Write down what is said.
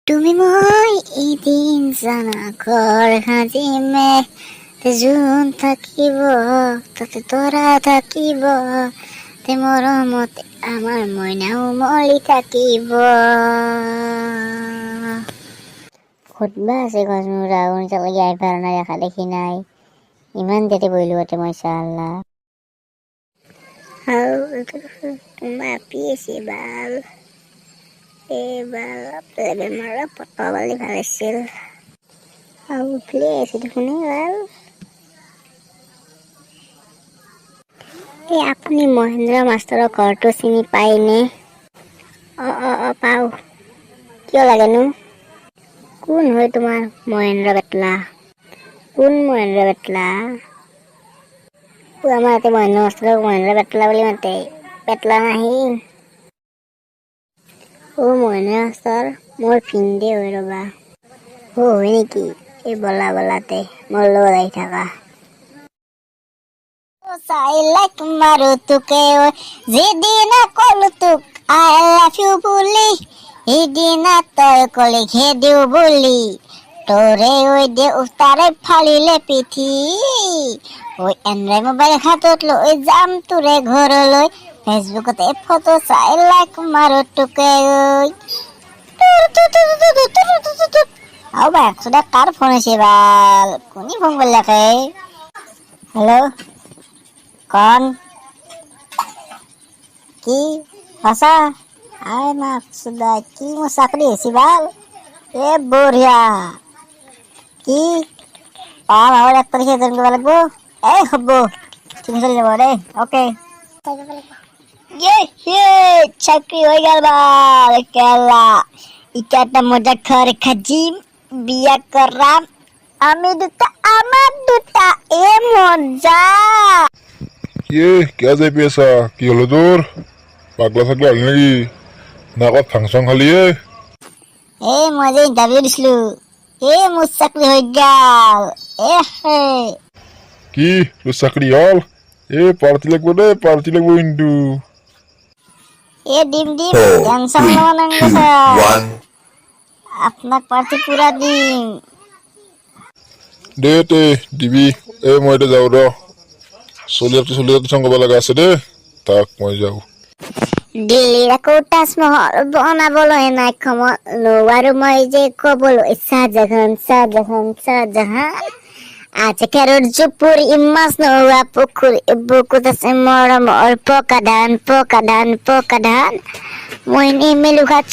তুমি মই এদিন জানা ঘৰ সাজিমে যোন থাকিব তাতে তৰা থাকিব তে মৰমতে আমাৰ মইনাও মলি থাকিব। ক'তবা আছে গছমূৰা এতিয়ালৈকে আহি পাৰা নাই, দেখা দেখি নাই। ইমান দেৰি বহিলো ইয়াতে মাশাআল্লাহ। মাপি আছে বাল এইবাৰ বেমাৰৰ পটবালি ভাল আছিল আৰু উঠলে আছে দেখোন ভাল। এই আপুনি মহেন্দ্ৰ মাষ্টৰৰ ঘৰটো চিনি পায়নে? পাওঁ। কিয় লাগেনো? কোন হয় তোমাৰ মহেন্দ্ৰ বেটলা? কোন মহেন্দ্ৰ বেটলা? আমাৰ ইয়াতে মহেন্দ্ৰ মাষ্টৰক মহেন্দ্ৰ বেটলা বুলি মাতে, পেটলা নাহি। মহেন্দ্ৰ মাষ্টৰ মোৰ ভিনদে হয় ৰ'বা। হয় নেকি? এই বলা বলাতে মোৰ লগত আহি থাকা। লাইক মাৰো তোকে যিদিনা কলো তোক আই লাভ ইউ বুলি, সিদিনা তই কলি খেদিও বুলি। তোৰে দেউতাৰে ফালিলে পিঠি, এনড্ৰইড মোবাইল হাতত লৈ যাম তোৰে ঘৰলৈ, ফেচবুকতে ফটো চাই লাইক মাৰো তোকে। কাৰ ফোন হৈছে বাল? কোনে ফোন কৰিলাকে? হেল্ল', কন? কি সঁচা? আই মাকচুদা কি মোৰ চাকৰি হৈছে বাল? এ বঢ়িয়া। কি ভাবো 1 তাৰিখে জইন কৰিব লাগিব? হ'ব ঠিক চলি যাব দেই, অ'কে। চাকৰি হৈ গেল বাল কেলা। এতিয়া একটা মজা ঘৰ খাজিম, বিয়া কৰাম আমি দুটা, আমার দুটা, এ মজা। क्या जाई পেছা? কি হলো তোর? পাগলা থাকলে হলি নাকি? না কত ফাংশন খালি? মই যে ইন্টারভিউ দিছিলো, মোৰ চাকরি হৈ গেল। কি তোর চাকরি হল? পার্টি লাগবে রে, পার্টি লাগবে কিন্তু। দিম টেনশন লব নালাগে স্যার, আপনাক পার্টি পুরা দিম। দে দিবি। মই এতিয়া যাও ৰ, চলিয়াটো চংগব লগা আছে দে, তাক মই যাও। দিল্লীৰ আকৌ তাজমহল বনাবলৈ নাই সময়, নোৱাৰো মই যে কবলৈ চাহজাহান আছে কেৰৰ জুপুৰি মাছ নোহোৱা পুখুৰী, বুকুত আছে মৰমৰ পকা ধান মই নিমেলো